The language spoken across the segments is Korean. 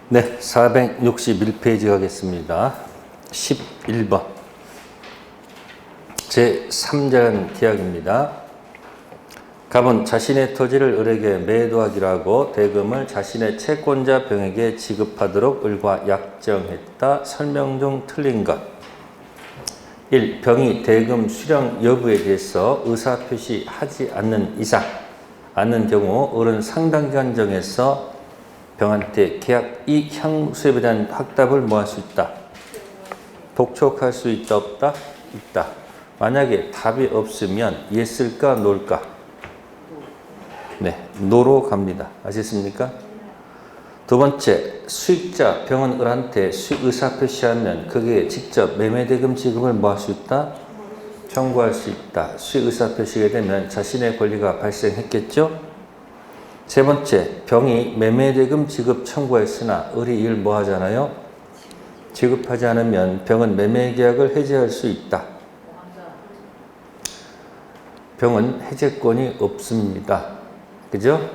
네, 461페이지 가겠습니다. 11번. 제3전 계약입니다. 갑은 자신의 토지를 을에게 매도하기로 하고 대금을 자신의 채권자 병에게 지급하도록 을과 약정했다. 설명 중 틀린 것. 1. 병이 대금 수령 여부에 대해서 의사표시하지 않는 경우 을은 상당기간 정해서 병한테 계약 이 향수에 대한 확답을 뭐 할 수 있다? 독촉할 수 있다, 없다? 있다. 만약에 답이 없으면 예스일까, 노일까? 네, 노로 갑니다. 아셨습니까? 두 번째, 수익자 병은 을한테 수익 의사표시하면 그게 직접 매매대금 지급을 뭐 할 수 있다? 청구할 수 있다. 수익 의사표시가 되면 자신의 권리가 발생했겠죠? 세 번째, 병이 매매대금 지급 청구했으나 을이 이를 뭐 하잖아요? 지급하지 않으면 병은 매매계약을 해지할 수 있다. 병은 해제권이 없습니다. 그죠?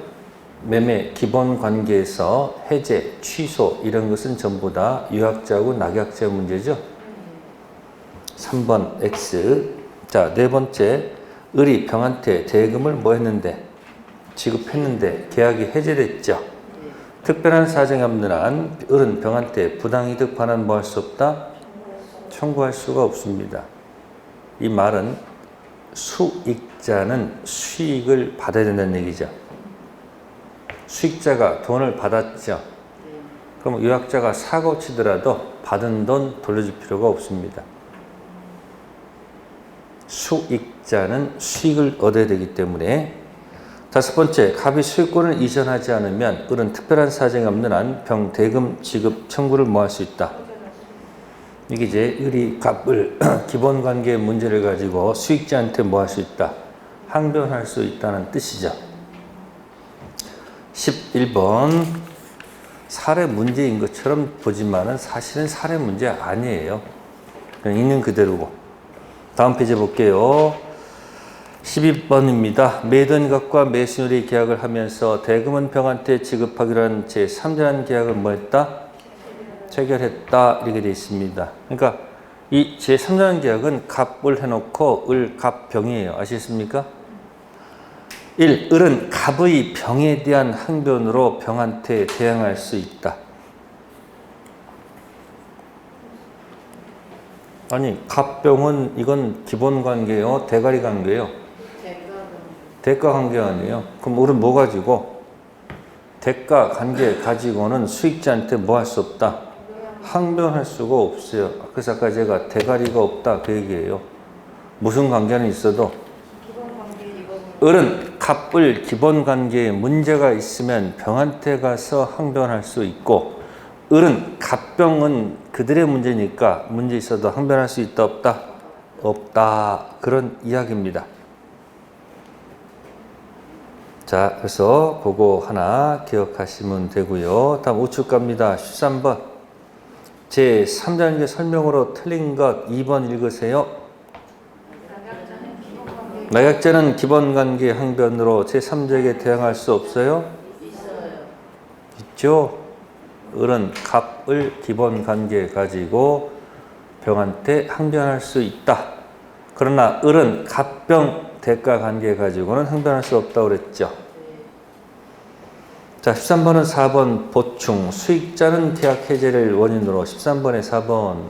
매매 기본 관계에서 해제, 취소 이런 것은 전부 다 유약자하고 낙약자 문제죠. 3번 X. 자, 네 번째, 을이 병한테 대금을 뭐 했는데? 지급했는데 계약이 해제됐죠. 특별한 사정이 없는 한 을은 병한테 부당이득 반환 뭐 할 수 없다? 청구할 수가 없습니다. 이 말은 수익자는 수익을 받아야 된다는 얘기죠. 수익자가 돈을 받았죠. 그럼 유약자가 사고 치더라도 받은 돈 돌려줄 필요가 없습니다. 수익자는 수익을 얻어야 되기 때문에. 다섯 번째, 갑이 수익권을 이전하지 않으면 을은 특별한 사정이 없는 한 병 대금 지급 청구를 뭐 할 수 있다. 이게 이제 을이 갑을 기본 관계의 문제를 가지고 수익자한테 뭐 할 수 있다. 항변할 수 있다는 뜻이죠. 11번. 사례 문제인 것처럼 보지만은 사실은 사례 문제 아니에요. 그냥 있는 그대로고. 다음 페이지 볼게요. 12번입니다. 매던 것과 매수인이 계약을 하면서 대금은 병한테 지급하기로 한 제3전 계약을 뭐 했다? 체결했다. 이렇게 되어 있습니다. 그러니까 이 제3전 계약은 갑을 해놓고 을, 갑, 병이에요. 아시겠습니까? 1. 을은 갑의 병에 대한 항변으로 병한테 대항할 수 있다. 아니, 갑병은 이건 기본 관계예요? 대가리 관계예요? 대가 관계 아니에요. 그럼 우리는 뭐 가지고? 대가 관계 가지고는 수익자한테 뭐 할 수 없다? 항변할 수가 없어요. 그래서 아까 제가 대가리가 없다 그 얘기예요. 무슨 관계는 있어도 을은 갑을 기본 관계에 문제가 있으면 병한테 가서 항변할 수 있고 을은 갑병은 그들의 문제니까 문제 있어도 항변할 수 있다 없다? 없다. 그런 이야기입니다. 자, 그래서 그거 하나 기억하시면 되고요. 다음 우측 갑니다. 13번. 제3단계 설명으로 틀린 것 2번 읽으세요. 낙약자는 기본관계 항변으로 제3자에게 대항할 수 없어요? 있죠. 을은 갑을 기본관계 가지고 병한테 항변할 수 있다. 그러나 을은 갑병 대가 관계 가지고는 항변할 수 없다고 그랬죠. 자, 13번은 4번 보충. 수익자는 계약 해제를 원인으로 13번에 4번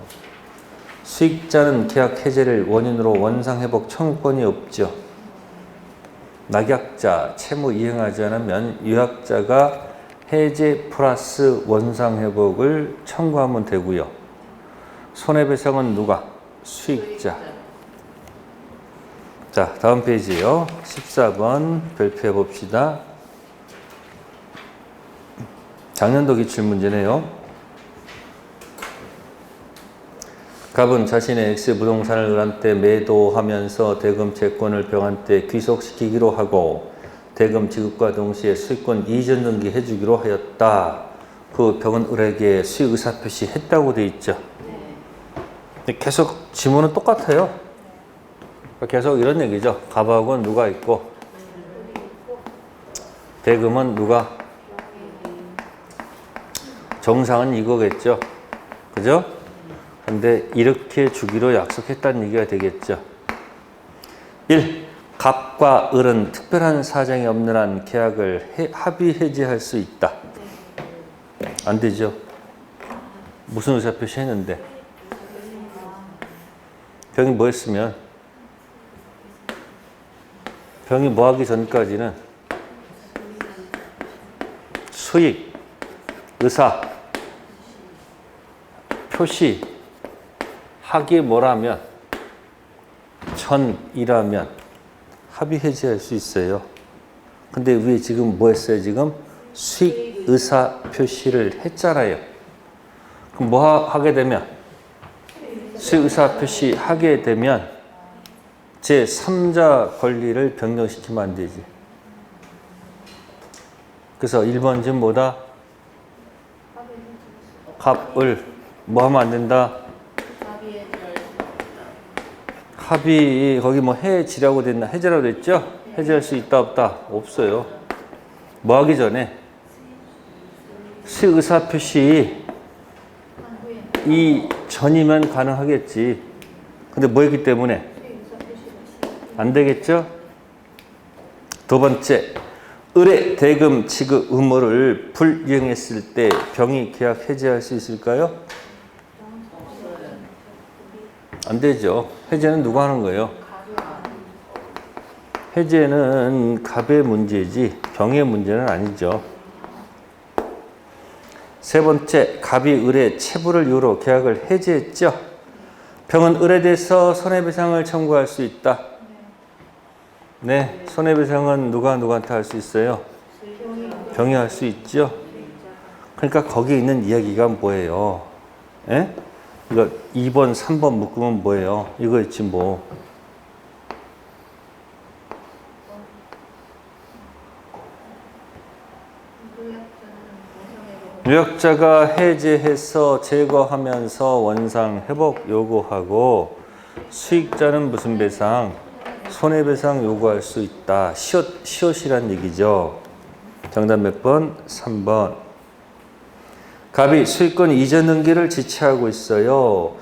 수익자는 계약 해제를 원인으로 원상회복 청구권이 없죠. 낙약자 채무 이행하지 않으면 유약자가 해제 플러스 원상회복을 청구하면 되고요. 손해배상은 누가? 수익자. 자, 다음 페이지요. 14번 별표해 봅시다. 작년도 기출문제네요. 갑은 자신의 X 부동산을 을한테 매도하면서 대금 채권을 병한테 귀속시키기로 하고 대금 지급과 동시에 수익권 이전 등기해 주기로 하였다. 그 병은 을에게 수익 의사표시 했다고 돼 있죠. 계속 지문은 똑같아요. 계속 이런 얘기죠. 갑하고는 누가 있고 대금은 누가 정상은 이거겠죠. 그죠? 근데 이렇게 주기로 약속했다는 얘기가 되겠죠. 1. 갑과 을은 특별한 사정이 없는 한 계약을 합의 해지할 수 있다. 안 되죠. 무슨 의사표시 했는데? 병이 뭐 했으면? 병이 뭐 하기 전까지는 수익, 의사, 표시, 하기 뭐라면, 전이라면 합의 해지할 수 있어요. 근데 위에 지금 뭐 했어요? 지금 수익, 의사 표시를 했잖아요. 그럼 뭐 하게 되면? 수익, 의사 표시 하게 되면 제3자 권리를 변경시키면 안 되지. 그래서 1번 지금 뭐다? 갑을 뭐 하면 안 된다? 합의 거기 뭐 해지라고 됐나? 해제라고 됐죠? 해제할 수 있다 없다? 없어요. 뭐 하기 전에? 수익, 의사 표시 이 전이면 가능하겠지. 근데 뭐 했기 때문에? 안 되겠죠? 두 번째, 을의 대금 지급 의무를 불이행했을 때 병이 계약 해지할 수 있을까요? 안 되죠. 해제는 누가 하는 거예요? 해제는 갑의 문제지 병의 문제는 아니죠. 세 번째, 갑이 을의 체불을 이유로 계약을 해지했죠. 병은 을에 대해서 손해배상을 청구할 수 있다. 네, 손해배상은 누구한테 할 수 있어요? 병이 할 수 있죠. 그러니까 거기 있는 이야기가 뭐예요? 예? 이거 2번, 3번 묶으면 뭐예요? 이거 있지 뭐. 유약자가 해제해서 제거하면서 원상 회복 요구하고 수익자는 무슨 배상? 손해배상 요구할 수 있다. 시옷이란 얘기죠. 정답 몇 번? 3번. 갑이 수익권 이전 등기를 지체하고 있어요.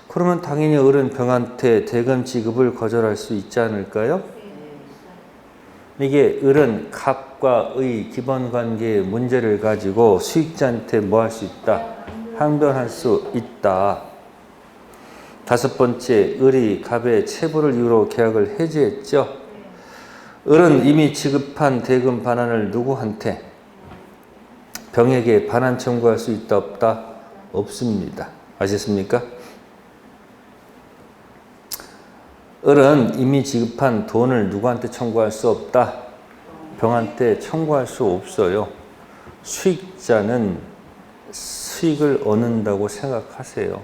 그러면 당연히 을은 병한테 대금 지급을 거절할 수 있지 않을까요? 이게 을은 갑과 의 기본관계의 문제를 가지고 수익자한테 뭐 할 수 있다? 항변할 수 있다. 다섯 번째, 을이 갑의 체불을 이유로 계약을 해지했죠. 을은 이미 지급한 대금 반환을 누구한테? 병에게 반환 청구할 수 있다 없다? 없습니다. 아셨습니까? 을은 이미 지급한 돈을 누구한테 청구할 수 없다? 병한테 청구할 수 없어요. 수익자는 수익을 얻는다고 생각하세요.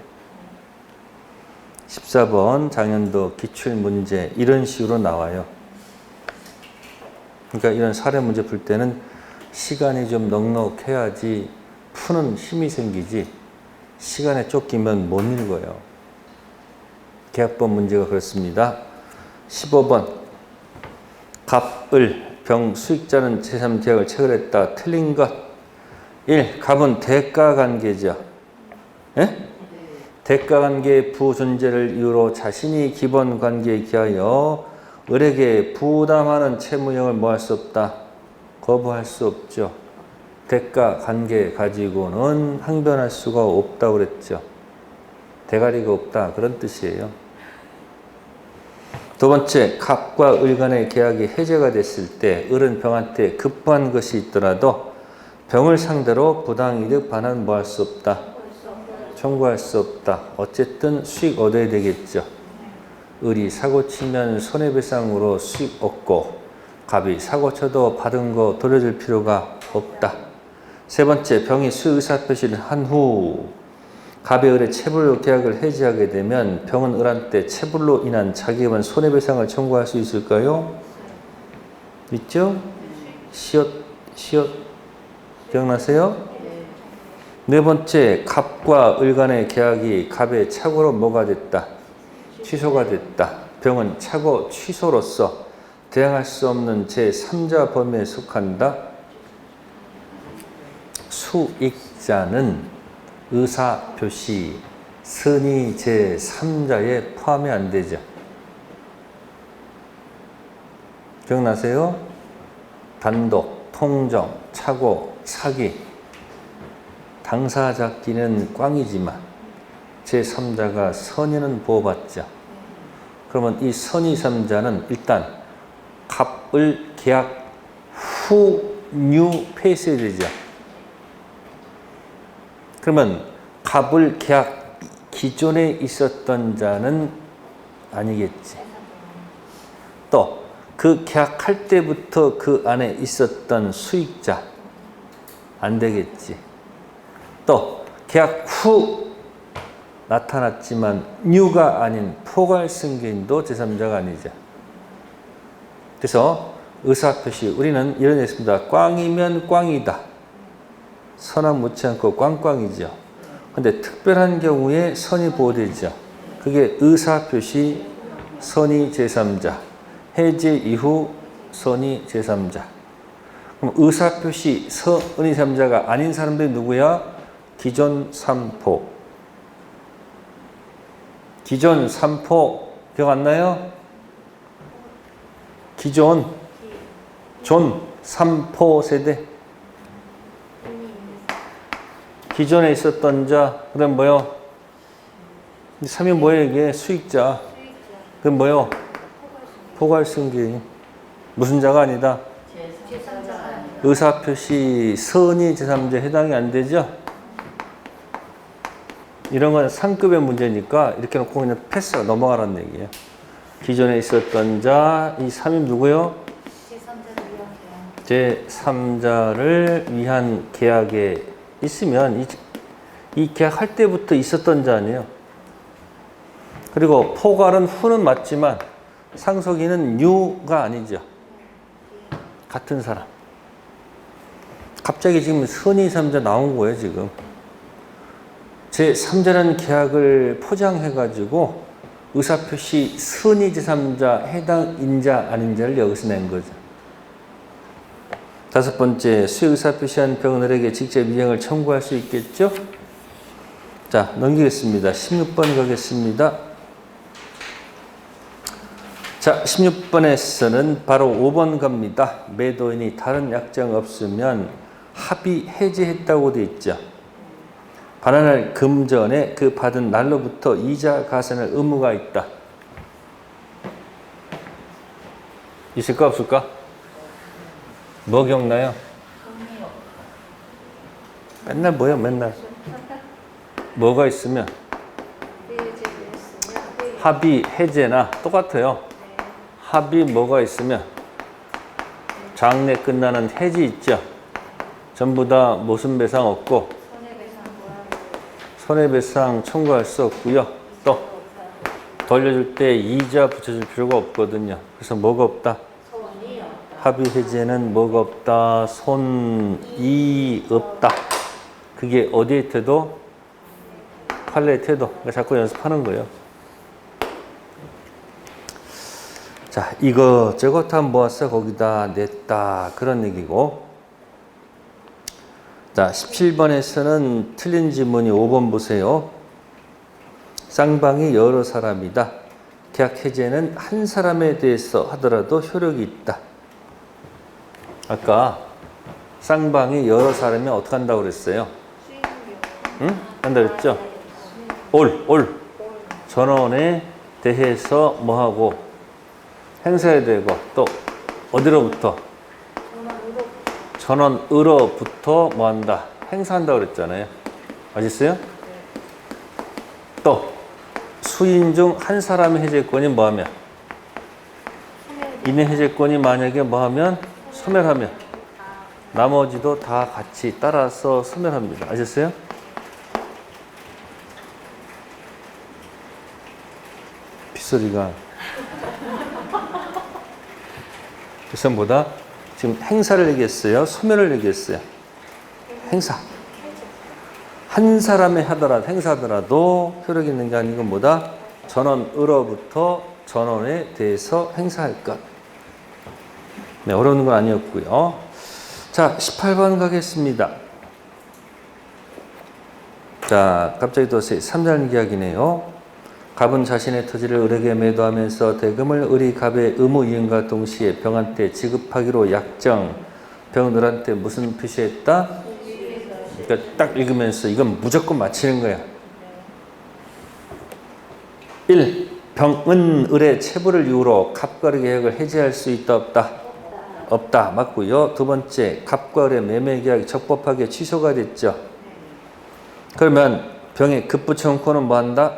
14번 작년도 기출문제 이런 식으로 나와요. 그러니까 이런 사례 문제 풀 때는 시간이 좀 넉넉해야지 푸는 힘이 생기지 시간에 쫓기면 못 읽어요. 계약법 문제가 그렇습니다. 15번 갑, 을, 병, 수익자는 제3계약을 체결했다. 틀린 것 1. 갑은 대가관계죠. 예? 대가관계의 부존재를 이유로 자신이 기본관계에 기하여 을에게 부담하는 채무형을 뭐 할 수 없다? 거부할 수 없죠. 대가관계 가지고는 항변할 수가 없다고 그랬죠. 대가리가 없다 그런 뜻이에요. 두 번째, 갑과 을 간의 계약이 해제가 됐을 때 을은 병한테 급부한 것이 있더라도 병을 상대로 부당이득 반환 뭐 할 수 없다? 청구할 수 없다. 어쨌든 수익 얻어야 되겠죠. 을이 사고 치면 손해배상으로 수익 얻고 갑이 사고 쳐도 받은 거 돌려줄 필요가 없다. 세 번째, 병이 수의사표시를 한 후 갑의 을의 체불로 계약을 해지하게 되면 병은 을한테 체불로 인한 자기만 손해배상을 청구할 수 있을까요? 있죠? 시옷 기억나세요? 네 번째, 갑과 을 간의 계약이 갑의 착오로 뭐가 됐다? 취소가 됐다. 병은 착오 취소로서 대항할 수 없는 제3자 범위에 속한다. 수익 자는 의사표시 선의 제3자에 포함이 안 되죠. 기억나세요? 단독, 통정, 착오, 사기. 당사자끼는 꽝이지만 제3자가 선의는 보호받죠. 그러면 이 선의 3자는 일단 갑을 계약 후 뉴페이스해야 되죠. 그러면 갑을 계약 기존에 있었던 자는 아니겠지. 또 그 계약할 때부터 그 안에 있었던 수익자 안 되겠지. 또 계약 후 나타났지만 뉴가 아닌 포괄승계인도 제3자가 아니죠. 그래서 의사표시 우리는 이런 게 있습니다. 꽝이면 꽝이다. 선악 묻지 않고 꽝꽝이죠. 근데 특별한 경우에 선이 보호되죠. 그게 의사표시 선의 제3자, 해제 이후 선의 제3자. 그럼 의사표시 선의 3자가 아닌 사람들이 누구야? 기존 3포. 기존 3포 기억 안 나요? 기존 존 3포 세대. 기존에 있었던 자, 그 다음 뭐요? 3이 뭐예요 이게? 수익자. 그럼 뭐요? 포괄승계. 무슨 자가 아니다? 의사표시 선의 제3자에 해당이 안 되죠? 이런 건 상급의 문제니까 이렇게 놓고 그냥 패스가 넘어가라는 얘기예요. 기존에 있었던 자, 이 3이 누구요? 제3자를 위한 계약에 있으면 이 계약할 때부터 있었던 자 아니에요. 그리고 포괄은 후는 맞지만 상속인은 뉴가 아니죠. 같은 사람. 갑자기 지금 선의 3자 나온 거예요 지금. 제3자라는 계약을 포장해가지고 의사표시 선의 제3자 해당 인자 아닌자를 여기서 낸 거죠. 다섯 번째, 수의사표시한 병원에게 직접 이행을 청구할 수 있겠죠? 자, 넘기겠습니다. 16번 가겠습니다. 자, 16번에서는 바로 5번 갑니다. 매도인이 다른 약정 없으면 합의 해지했다고 되어 있죠. 반환할 금전에 그 받은 날로부터 이자 가산할 의무가 있다. 있을까 없을까? 뭐 기억나요? 맨날 뭐야 맨날 뭐가 있으면 합의 해제나 똑같아요. 합의 뭐가 있으면 장래 끝나는 해지 있죠. 전부 다 모순배상 없고 손해배상 청구할 수 없고요. 또 돌려줄 때 이자 붙여줄 필요가 없거든요. 그래서 뭐가 없다? 합의 해제는 뭐가 없다? 손이 없다. 그게 어디에 태도? 판례의 태도. 그러니까 자꾸 연습하는 거예요. 자, 이것저것 다 모아서 거기다 냈다. 그런 얘기고. 자, 17번에서는 틀린 지문이 5번 보세요. 쌍방이 여러 사람이다. 계약 해제는 한 사람에 대해서 하더라도 효력이 있다. 아까 쌍방이 여러 사람이면 어떻게 한다고 그랬어요? 응? 한다고 그랬죠? 올. 전원에 대해서 뭐하고 행사해야 되고 또 어디로부터? 전원으로부터 뭐한다? 행사한다고 그랬잖아요. 아셨어요? 또 수인 중 한 사람의 해제권이 뭐하면? 이내 해제권이 만약에 뭐하면? 소멸하면 나머지도 다 같이 따라서 소멸합니다. 아셨어요? 빗소리가 그래서 뭐다? 지금 행사를 얘기했어요? 소멸을 얘기했어요? 행사. 한 사람의 하더라도 행사하더라도 효력 있는 게 아니고 뭐다? 전원으로부터 전원에 대해서 행사할 것. 네, 어려운 건 아니었고요. 자, 18번 가겠습니다. 자, 갑자기 또 3장 계약이네요. 갑은 자신의 토지를 을에게 매도하면서 대금을 을이 갑의 의무 이행과 동시에 병한테 지급하기로 약정. 병은 을한테 무슨 표시했다? 그러니까 딱 읽으면서 이건 무조건 맞히는 거야. 1. 병은 을의 체불을 이유로 갑과 을의 계약을 해지할 수 있다 없다? 없다. 맞고요. 두 번째, 갑과 을의 매매 계약이 적법하게 취소가 됐죠. 그러면 병의 급부청권은 뭐 한다?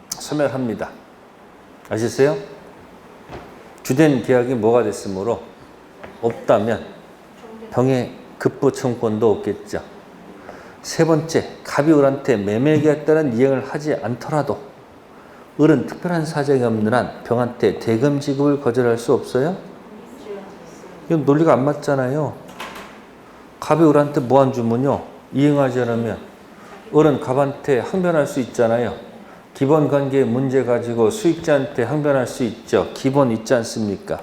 소멸합니다. 아시세요? 주된 계약이 뭐가 됐으므로 없다면 병의 급부청권도 없겠죠. 세 번째, 갑이 을한테 매매 계약에 따른 이행을 하지 않더라도 을은 특별한 사정이 없는 한 병한테 대금 지급을 거절할 수 없어요? 이건 논리가 안 맞잖아요. 갑이 을한테 무한 주문요 이행하지 않으면 을은 갑한테 항변할 수 있잖아요. 기본 관계의 문제 가지고 수익자한테 항변할 수 있죠. 기본 있지 않습니까?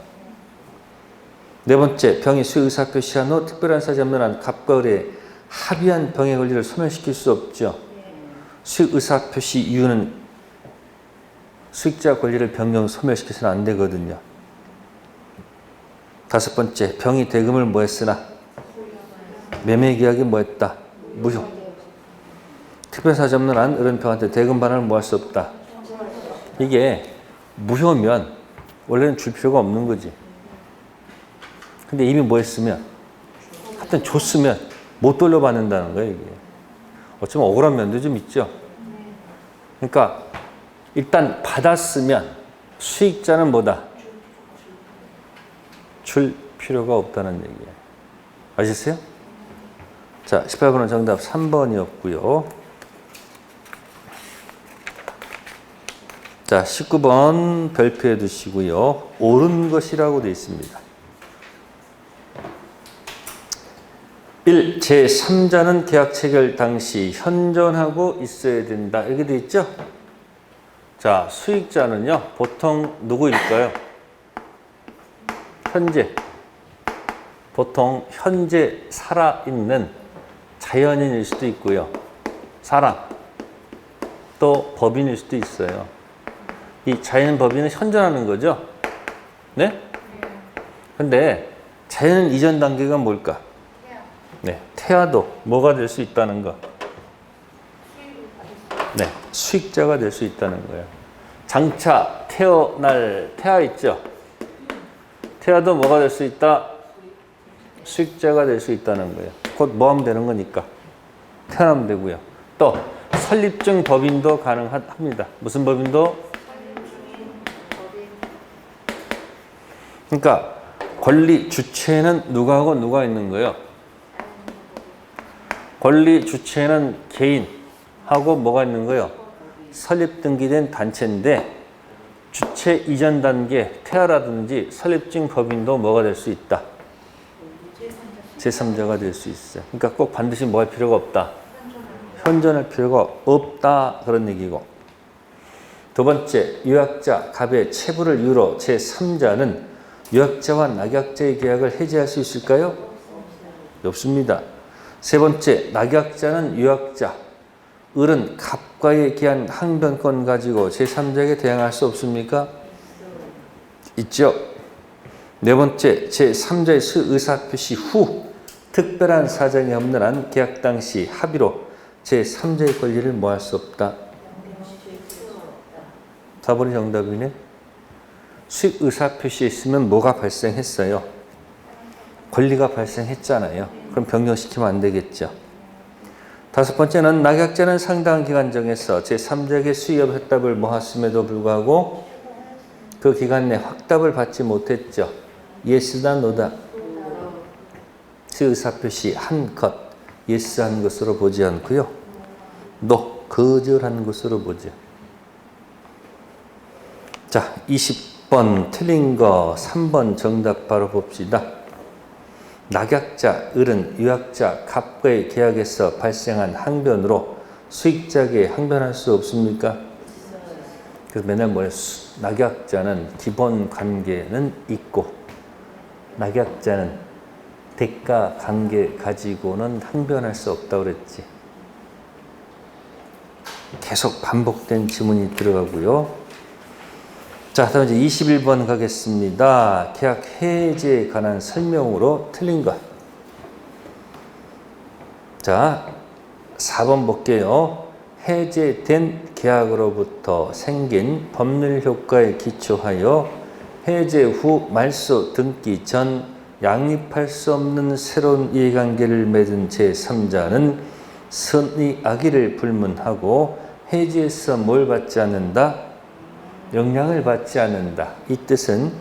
네 번째, 병이 수익 의사 표시한 후 특별한 사정이 없는 한 갑과 을의 합의한 병의 권리를 소멸시킬 수 없죠. 수익 의사 표시 이유는 수익자 권리를 변경 소멸시켜서는 안 되거든요. 다섯 번째, 병이 대금을 뭐 했으나 매매 계약이 뭐 했다? 무효. 특별 사정 없는 한 을은 병한테 대금 반환을 뭐 할 수 없다. 이게 무효면 원래는 줄 필요가 없는 거지. 근데 이미 뭐 했으면 하여튼 줬으면 못 돌려받는다는 거예요, 이게. 어쩌면 억울한 면도 좀 있죠. 그러니까 일단 받았으면 수익자는 뭐다? 줄 필요가 없다는 얘기예요. 아시겠어요? 자, 18번은 정답 3번이었고요. 자, 19번 별표해 두시고요. 옳은 것이라고 되어 있습니다. 1. 제3자는 계약 체결 당시 현존하고 있어야 된다. 이렇게 되어 있죠? 자, 수익자는요, 보통 누구일까요? 현재. 보통 현재 살아있는 자연인일 수도 있고요. 사람. 또 법인일 수도 있어요. 이 자연 법인은 현존하는 거죠? 네? 근데 자연 이전 단계가 뭘까? 네, 태아도 뭐가 될 수 있다는 거. 네, 수익자가 될 수 있다는 거예요. 장차 태어날 태아 있죠? 태아도 뭐가 될 수 있다? 수익자가 될 수 있다는 거예요. 곧 뭐 하면 되는 거니까. 태어나면 되고요. 또 설립증 법인도 가능합니다. 무슨 법인도? 그러니까 권리 주체는 누가하고 누가 있는 거예요? 권리 주체는 개인하고 뭐가 있는 거예요? 설립 등기된 단체인데 주체 이전 단계 태아라든지 설립증 법인도 뭐가 될 수 있다? 제3자가 될 수 있어요. 그러니까 꼭 반드시 뭐 할 필요가 없다? 현존할 필요가 없다. 그런 얘기고. 두 번째, 유약자, 갑의 체불을 이유로 제3자는 유약자와 낙약자의 계약을 해지할 수 있을까요? 없습니다. 세 번째, 낙약자는 유약자, 을은 갑과의 기한 항변권 가지고 제3자에게 대항할 수 없습니까? 있죠. 네 번째, 제3자의 의사표시 후 특별한 사정이 없는 한 계약 당시 합의로 제3자의 권리를 뭐 할 수 없다. 4번이 정답이네. 수익 의사표시에 있으면 뭐가 발생했어요? 권리가 발생했잖아요. 그럼 변경시키면 안 되겠죠. 다섯 번째는 낙약자는 상당한 기간 정해서 제3자에게 수익 확답을 모았음에도 불구하고 그 기간 내 확답을 받지 못했죠. 예스다 노다. 수익 의사표시 한 것, 예스한 것으로 보지 않고요. 노, 거절한 것으로 보죠. 자, 20번 틀린 거 3번 정답 바로 봅시다. 낙약자, 을은 유약자, 갑과의 계약에서 발생한 항변으로 수익자에게 항변할 수 없습니까? 그래서 맨날 뭐래? 낙약자는 기본 관계는 있고 낙약자는 대가 관계 가지고는 항변할 수 없다고 그랬지. 계속 반복된 지문이 들어가고요. 자, 다음 이제 21번 가겠습니다. 계약 해제에 관한 설명으로 틀린 것. 자, 4번 볼게요. 해제된 계약으로부터 생긴 법률 효과에 기초하여 해제 후 말소 등기 전 양립할 수 없는 새로운 이해관계를 맺은 제3자는 선의 악의를 불문하고 해지에서 뭘 받지 않는다? 영향을 받지 않는다. 이 뜻은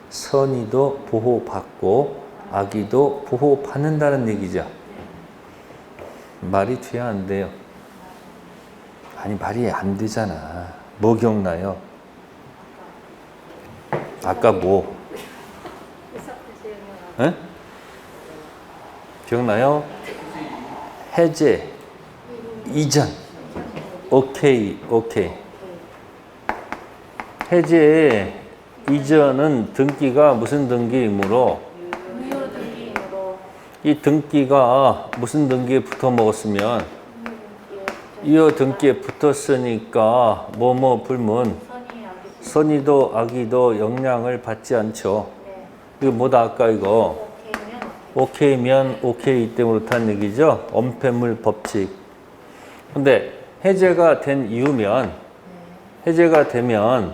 선의도 보호받고 악의도 보호받는다는 얘기죠. 말이 돼야 안 돼요? 아니, 말이 안 되잖아. 뭐 기억나요? 아까 뭐? 에? 기억나요? 해제 이전. 오케이. 해제 이전은 등기가 무슨 등기이므로? 무효 등기이므로. 이 등기가 무슨 등기에 붙어 먹었으면? 이어 등기에 붙었으니까 뭐뭐 불문. 선의도 악의도 영향을 받지 않죠. 이거 뭐다 아까 이거? 오케이면 오케이 때문에 그렇다는 얘기죠. 엄폐물 법칙. 근데 해제가 된 이유면, 해제가 되면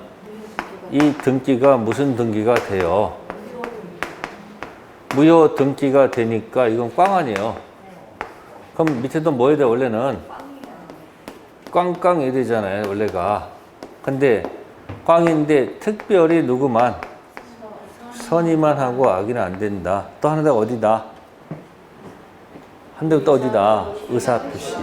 이 등기가 무슨 등기가 돼요? 무효 등기가 되니까 이건 꽝 아니에요. 그럼 밑에도 뭐 해야 돼? 원래는 꽝꽝 해야 되잖아요. 원래가. 근데 꽝인데 특별히 누구만? 선의만 하고 악의는 안 된다. 또 하나가 어디다? 한 대가 또 어디다? 의사표시.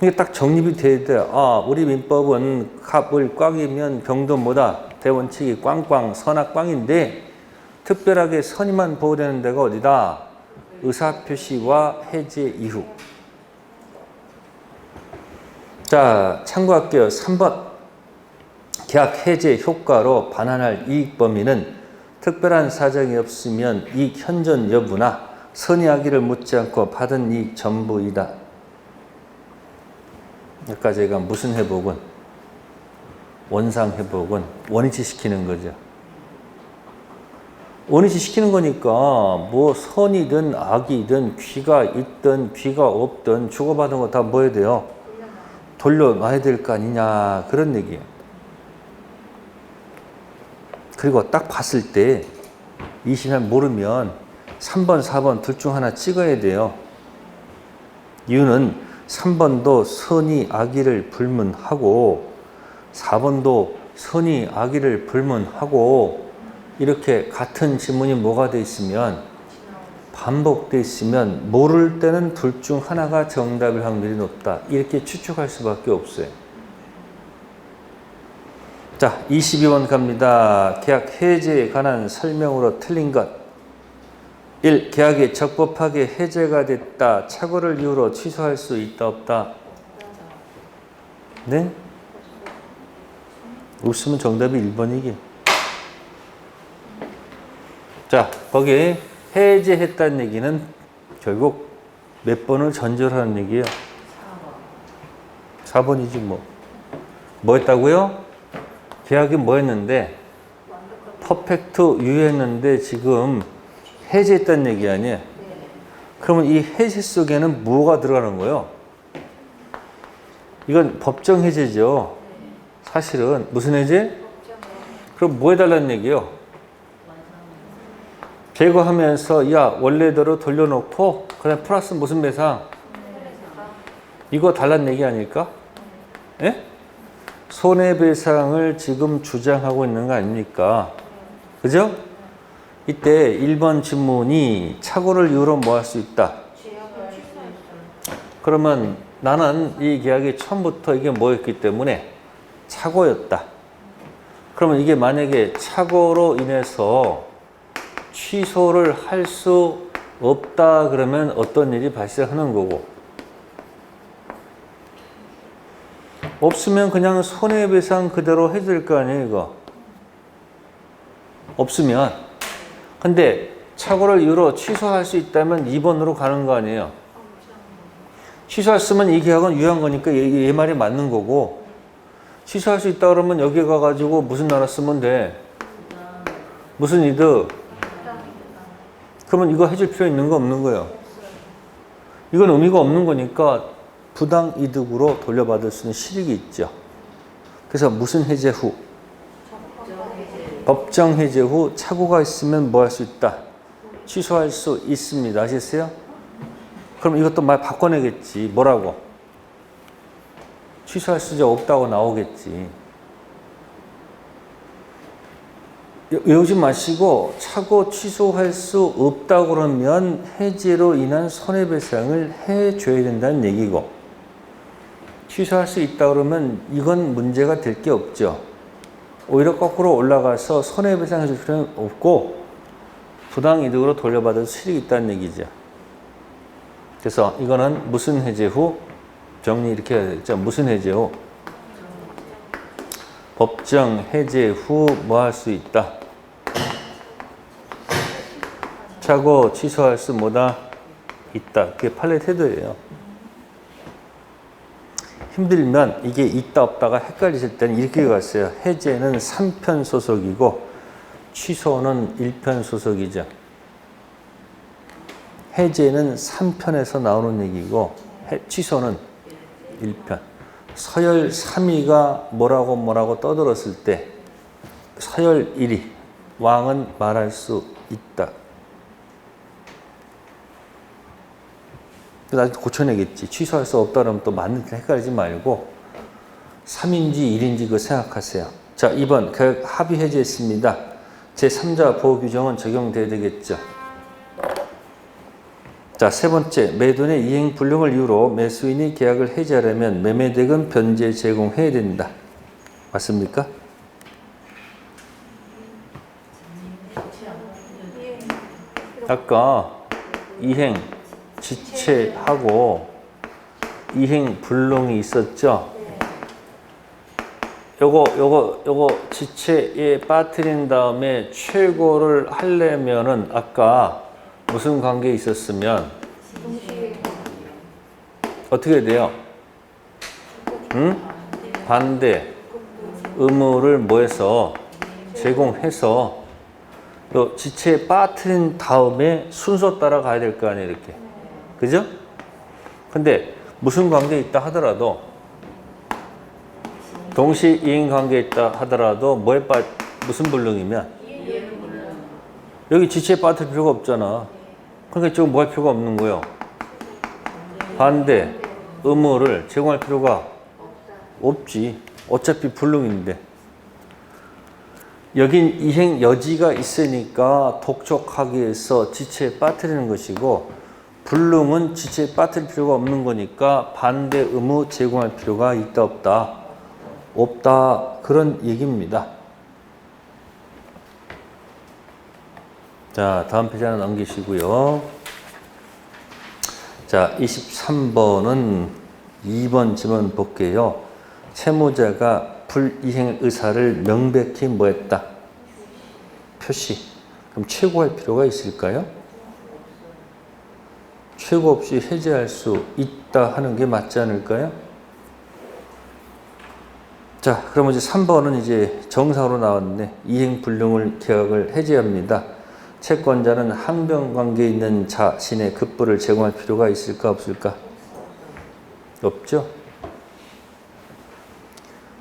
이게 딱 정립이 돼야 돼. 아, 우리 민법은 갑을 꽝이면 병도 뭐다? 대원칙이 꽝꽝, 선악 꽝인데 특별하게 선의만 보호되는 데가 어디다? 의사표시와 해제 이후. 자, 참고할게요. 3번. 계약 해제 효과로 반환할 이익 범위는 특별한 사정이 없으면 이익 현존 여부나 선의 악의를 묻지 않고 받은 이익 전부이다. 아까 제가 무슨 회복은? 원상 회복은 원위치 시키는 거죠. 원위치 시키는 거니까 뭐 선이든 악이든 귀가 있든 귀가 없든 주고받은 거 다 뭐 해야 돼요? 돌려놔야 될 거 아니냐 그런 얘기예요. 그리고 딱 봤을 때 20년 모르면 3번, 4번 둘 중 하나 찍어야 돼요. 이유는 3번도 선의 악의를 불문하고 4번도 선의 악의를 불문하고 이렇게 같은 지문이 뭐가 돼 있으면 반복돼 있으면 모를 때는 둘 중 하나가 정답일 확률이 높다. 이렇게 추측할 수밖에 없어요. 자, 22번 갑니다. 계약 해제에 관한 설명으로 틀린 것. 1. 계약이 적법하게 해제가 됐다. 착오를 이유로 취소할 수 있다 없다? 네? 없으면 정답이 1번이기. 자, 거기에 해제했다는 얘기는 결국 몇 번을 전제하는 얘기예요? 4번이지 뭐. 뭐 했다고요? 계약이 뭐 했는데? 퍼펙트 유효했는데 지금 해제했다는 얘기 아니에요? 그러면 이 해제 속에는 뭐가 들어가는 거예요? 이건 법정 해제죠. 사실은 무슨 해제? 그럼 뭐 해달라는 얘기예요? 제거하면서 야 원래대로 돌려놓고 그다음 플러스 무슨 배상? 이거 달라는 얘기 아닐까? 예? 손해배상을 지금 주장하고 있는 거 아닙니까? 그죠? 이때 1번 질문이 착오를 이유로 뭐 할 수 있다? 그러면 나는 이 계약이 처음부터 이게 뭐였기 때문에 착오였다. 그러면 이게 만약에 착오로 인해서 취소를 할 수 없다 그러면 어떤 일이 발생하는 거고 없으면 그냥 손해배상 그대로 해줄 거 아니에요 이거. 없으면 근데 착오를 이유로 취소할 수 있다면 2번으로 가는 거 아니에요. 취소했으면 이 계약은 유효한 거니까 얘 말이 맞는 거고, 취소할 수 있다 그러면 여기 가가지고 무슨 나라 쓰면 돼? 무슨 이득? 그러면 이거 해줄 필요 있는 거 없는 거예요? 이건 의미가 없는 거니까 부당 이득으로 돌려받을 수 있는 실익이 있죠. 그래서 무슨 해제 후? 법정 해제 후 착오가 있으면 뭐 할 수 있다? 취소할 수 있습니다. 아셨어요? 그럼 이것도 말 바꿔내겠지. 뭐라고? 취소할 수가 없다고 나오겠지. 외우지 마시고 착오 취소할 수 없다고 그러면 해제로 인한 손해배상을 해줘야 된다는 얘기고, 취소할 수 있다 그러면 이건 문제가 될 게 없죠. 오히려 거꾸로 올라가서 손해배상 해줄 필요는 없고 부당이득으로 돌려받을 수익이 있다는 얘기죠. 그래서 이거는 무슨 해제 후? 정리 이렇게 해야 되겠죠. 무슨 해제 후? 법정 해제 후 뭐 할 수 있다? 착오 취소할 수 뭐다? 있다. 그게 판례 태도예요. 힘들면 이게 있다 없다가 헷갈리실 때는 이렇게 갔어요. 해제는 3편 소속이고 취소는 1편 소속이죠. 해제는 3편에서 나오는 얘기고 취소는 1편. 서열 3위가 뭐라고 떠들었을 때 서열 1위 왕은 말할 수 있다. 나중에 고쳐내겠지. 취소할 수 없다 그러면 또 맞는지 헷갈리지 말고 3인지 1인지 그거 생각하세요. 자, 2번 계약 합의 해제했습니다. 제3자 보호 규정은 적용돼야 되겠죠. 자, 세 번째, 매도인의 이행 불능을 이유로 매수인이 계약을 해지하려면 매매대금 변제 제공해야 된다. 맞습니까? 아까 이행 지체하고 이행 불능이 있었죠? 요거 지체에 빠뜨린 다음에 최고를 하려면은 아까 무슨 관계에 있었으면 어떻게 돼요? 응? 반대 의무를 뭐해서 제공해서 요 지체에 빠뜨린 다음에 순서 따라 가야 될 거 아니에요, 이렇게. 그죠? 근데 무슨 관계에 있다 하더라도 동시 이행 관계에 있다 하더라도 무슨 불능이면 여기 지체에 빠뜨릴 필요가 없잖아. 그러니까 지금 뭐 할 필요가 없는 거예요. 반대 의무를 제공할 필요가 없지. 어차피 불능인데. 여긴 이행 여지가 있으니까 독촉하기 위해서 지체에 빠뜨리는 것이고, 불능은 지체에 빠뜨릴 필요가 없는 거니까 반대 의무 제공할 필요가 있다 없다? 없다. 그런 얘기입니다. 자, 다음 페이지 하나 넘기시고요. 자, 23번은 2번 지문 볼게요. 채무자가 불이행 의사를 명백히 뭐했다? 표시. 그럼 최고할 필요가 있을까요? 최고 없이 해제할 수 있다 하는 게 맞지 않을까요? 자, 그럼 이제 3번은 이제 정상으로 나왔네. 이행 불능을 계약을 해제합니다. 채권자는 항변 관계에 있는 자신의 급부를 제공할 필요가 있을까 없을까? 없죠?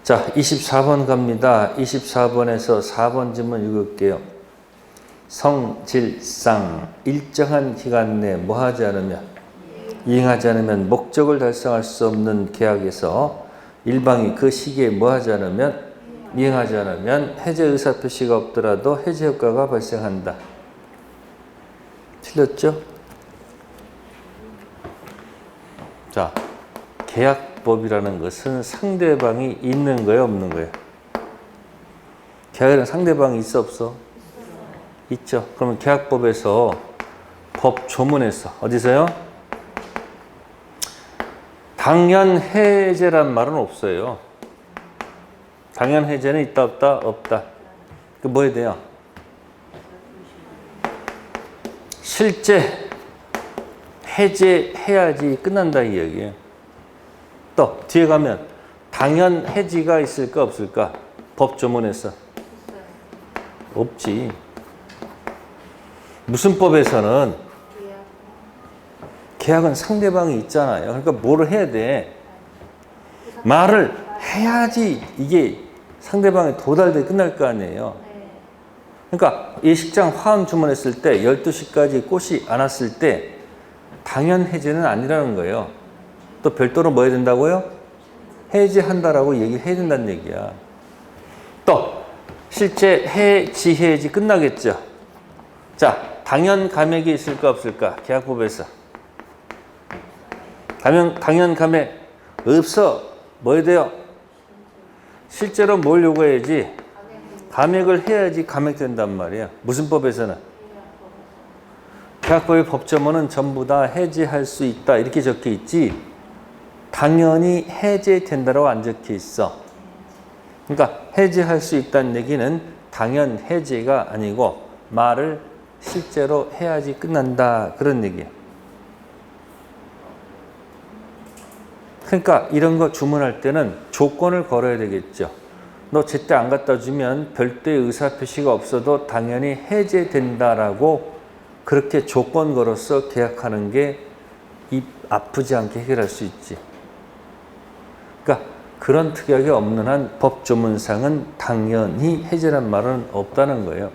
자, 24번 갑니다. 24번에서 4번 질문 읽을게요. 성질상 일정한 기간 내에 뭐 하지 않으면, 이행하지 않으면 목적을 달성할 수 없는 계약에서 일방이 그 시기에 뭐 하지 않으면, 이행하지 않으면 해제 의사표시가 없더라도 해제 효과가 발생한다. 틀렸죠? 자, 계약법이라는 것은 상대방이 있는 거예요, 없는 거예요? 계약에는 상대방이 있어, 없어? 있죠. 그러면 계약법에서 법 조문에서 어디서요? 당연 해제란 말은 없어요. 당연 해제는 있다 없다? 없다. 그 뭐 해야 돼요? 실제 해제해야지 끝난다 이 얘기예요. 또 뒤에 가면 당연 해지가 있을까 없을까? 법조문에서 없지. 무슨 법에서는 계약은 상대방이 있잖아요. 그러니까 뭐를 해야 돼? 말을 해야지 이게 상대방이 도달돼 끝날 거 아니에요. 그러니까 예식장 화음 주문했을 때 12시까지 꽃이 안 왔을 때 당연 해제는 아니라는 거예요. 또 별도로 뭐 해야 된다고요? 해제한다라고 얘기를 해야 된다는 얘기야. 또 실제 해지 끝나겠죠. 자, 당연 감액이 있을까 없을까? 계약법에서. 당연 감액 없어. 뭐 해야 돼요? 실제로 뭘 요구해야지? 감액을 해야지 감액된단 말이야. 무슨 법에서는? 계약법의 법조문은 전부 다 해제할 수 있다 이렇게 적혀 있지 당연히 해제된다라고 안 적혀 있어. 그러니까 해제할 수 있다는 얘기는 당연 해제가 아니고 말을 실제로 해야지 끝난다 그런 얘기야. 그러니까 이런 거 주문할 때는 조건을 걸어야 되겠죠. 너 제때 안 갖다 주면 별도의 의사표시가 없어도 당연히 해제된다라고 그렇게 조건 걸어서 계약하는 게 입 아프지 않게 해결할 수 있지. 그러니까 그런 특약이 없는 한 법조문상은 당연히 해제란 말은 없다는 거예요.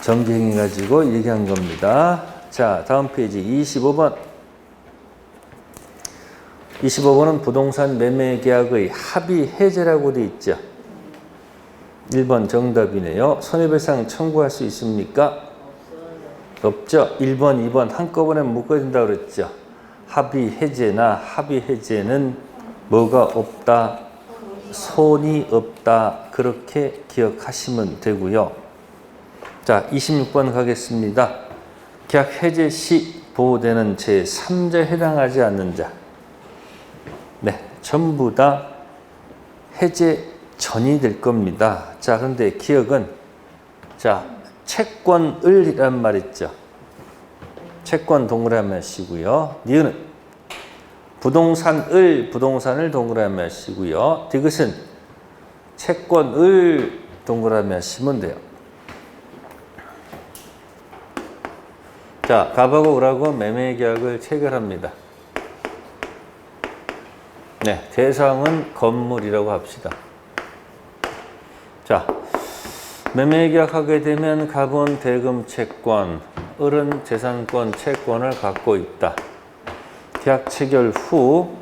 정기행위 가지고 얘기한 겁니다. 자, 다음 페이지 25번. 25번은 부동산 매매 계약의 합의 해제라고 되어 있죠. 1번 정답이네요. 손해배상 청구할 수 있습니까? 없죠. 1번, 2번 한꺼번에 묶어야 된다고 그랬죠. 합의 해제나 합의 해제는 뭐가 없다? 손이 없다. 그렇게 기억하시면 되고요. 자, 26번 가겠습니다. 계약 해제 시 보호되는 제3자에 해당하지 않는 자. 네, 전부 다 해제 전이 될 겁니다. 자, 그런데 기억은 자, 채권을이란 말 있죠. 채권 동그라미 하시고요. 니은은 부동산을 동그라미 하시고요. 디귿은 채권을 동그라미 하시면 돼요. 자, 갑하고 을하고 매매 계약을 체결합니다. 네, 대상은 건물이라고 합시다. 자, 매매 계약하게 되면 갑은 대금 채권, 을은 재산권 채권을 갖고 있다. 계약 체결 후,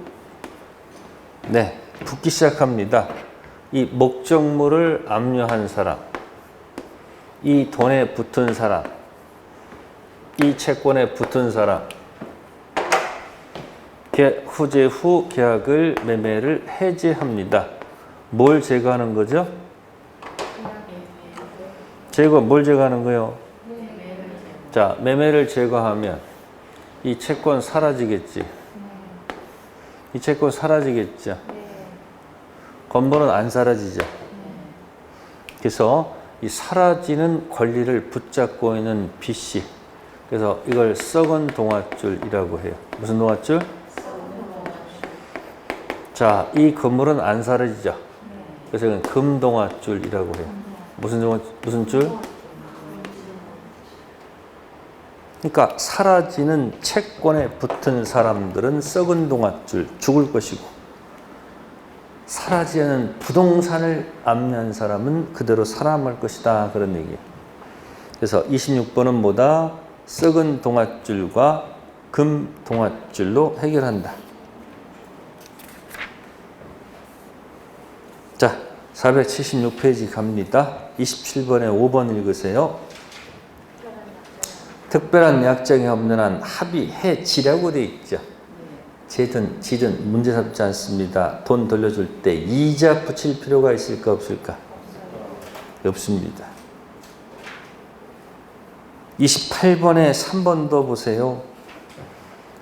네, 붙기 시작합니다. 이 목적물을 압류한 사람, 이 돈에 붙은 사람, 이 채권에 붙은 사람, 후제 후 계약을 매매를 해제합니다. 뭘 제거하는 거죠? 뭘 제거하는 거요? 자, 매매를 제거하면 이 채권 사라지겠지. 이 채권 사라지겠죠. 건물은 안 사라지죠. 그래서 이 사라지는 권리를 붙잡고 있는 B씨. 그래서 이걸 썩은 동아줄이라고 해요. 무슨 동아줄? 자, 이 건물은 안 사라지죠. 그래서 이건 금동아줄이라고 해요. 무슨 줄? 그러니까 사라지는 채권에 붙은 사람들은 썩은 동아줄, 죽을 것이고 사라지지 않은 부동산을 압류한 사람은 그대로 살아남을 것이다. 그런 얘기예요. 그래서 26번은 뭐다? 썩은 동아줄과 금 동아줄로 해결한다. 자, 476페이지 갑니다. 27번에 5번 읽으세요. 특별한 약정이 없는 한 합의해지라고 되어 있죠. 제든 지든 문제 삼지 않습니다. 돈 돌려줄 때 이자 붙일 필요가 있을까 없을까? 없습니다. 28번에 3번도 보세요.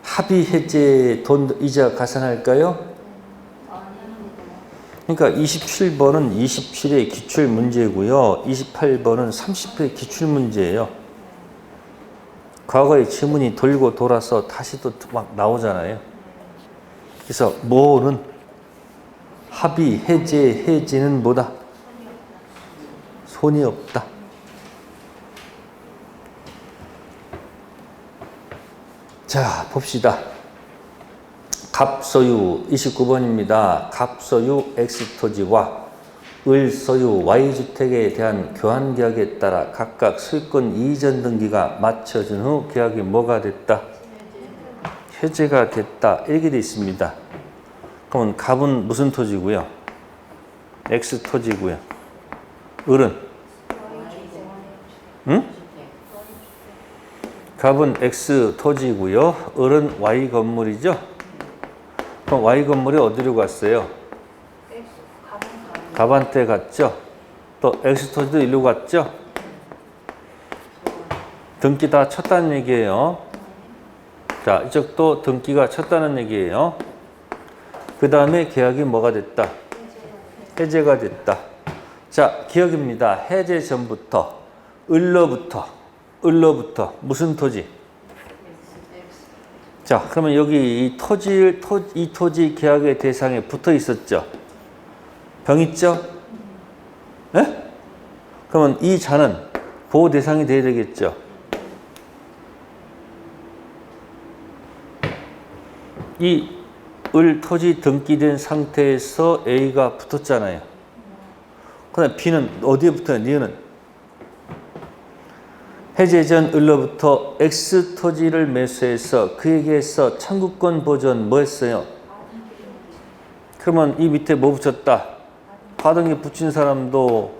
합의해제 돈 이자 가산할까요? 그러니까 27번은 27의 기출 문제고요. 28번은 30의 기출 문제예요. 과거의 지문이 돌고 돌아서 다시 또 막 나오잖아요. 그래서 뭐는 합의, 해제, 해지는 뭐다? 손이 없다. 자, 봅시다. 갑소유 29번입니다. 갑소유 X토지와 을소유 Y주택에 대한 교환계약에 따라 각각 소유권 이전 등기가 맞춰진 후 계약이 뭐가 됐다? 해제가 됐다. 이렇게 되어 있습니다. 그러면 갑은 무슨 토지고요? X토지고요. 을은? 응? 갑은 X토지고요. 을은 Y 건물이죠? 그럼 Y 건물이 어디로 갔어요? 갑한테 갔죠? 또 X토지도 일로 갔죠? 등기 다 쳤다는 얘기예요. 자, 이쪽도 등기가 쳤다는 얘기예요. 그 다음에 계약이 뭐가 됐다? 해제가 됐다. 자, 기억입니다. 해제 전부터 을로부터 무슨 토지? 자, 그러면 여기 이 토지 계약의 대상에 붙어 있었죠? 병 있죠? 예? 그러면 이 자는 보호 대상이 돼야 되겠죠? 이 을 토지 등기된 상태에서 A가 붙었잖아요. 그다음 B는 어디에 붙어요? 니은은 해제 전 을로부터 X 토지를 매수해서 그에게서 청구권 보전 뭐 했어요? 그러면 이 밑에 뭐 붙였다? 파등기 붙인 사람도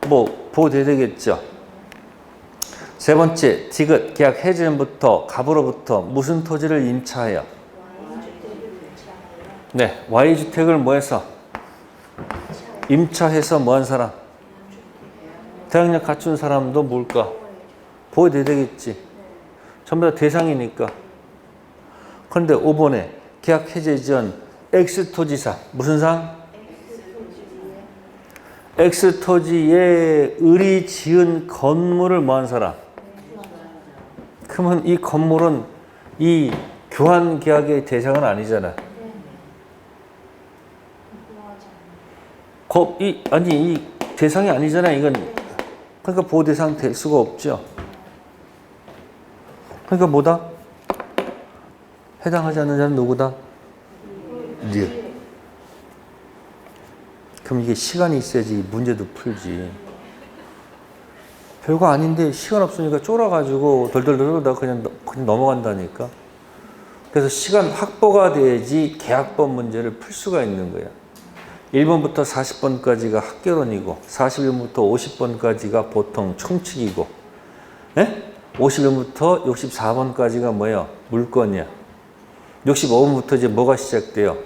뭐 보호돼야 되겠죠. 세 번째, 디귿 계약 해제 전부터 갑으로부터 무슨 토지를 임차하여? 네, Y주택을 뭐 해서? 임차해서 뭐 한 사람? 대항력 갖춘 사람도 뭘까? 보호돼야 되겠지. 전부 다 대상이니까. 그런데 5번에 계약 해제 전 X토지상 무슨 상? X토지에 을이 지은 건물을 뭐 한 사람? 그러면 이 건물은 이 교환 계약의 대상은 아니잖아. 이 대상이 아니잖아. 이건 그러니까 보호 대상 될 수가 없죠. 그러니까 뭐다? 해당하지 않는 자는 누구다? 리을. 그럼 이게 시간이 있어야지 문제도 풀지. 별거 아닌데 시간 없으니까 쫄아가지고 덜덜덜 그냥 넘어간다니까. 그래서 시간 확보가 돼야지 계약법 문제를 풀 수가 있는 거야. 1번부터 40번까지가 학개론이고 41번부터 50번까지가 보통 총칙이고 51번부터 64번까지가 뭐예요? 물건이야. 65번부터 이제 뭐가 시작돼요?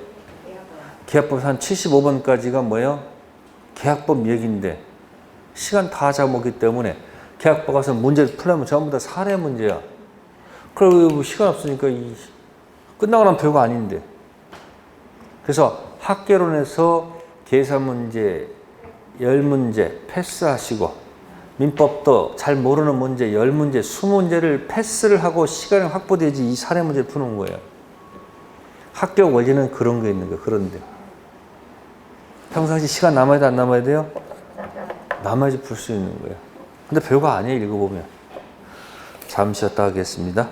계약법 한 75번까지가 뭐예요? 계약법 얘기인데 시간 다 잡았기 때문에 계약법 가서 문제를 풀려면 전부 다 사례 문제야. 그리고 시간 없으니까 끝나고 나면 별거 아닌데. 그래서 학개론에서 계산 문제, 10문제 패스하시고 민법도 잘 모르는 문제 10문제, 20문제를 패스를 하고 시간이 확보되지 이 사례 문제를 푸는 거예요. 합격 원리는 그런 게 있는 거예요. 그런데 평상시 시간 남아야 돼, 안 남아야 돼요? 남아야지 풀 수 있는 거예요. 근데 별거 아니에요. 읽어보면. 잠시 쉬었다 하겠습니다.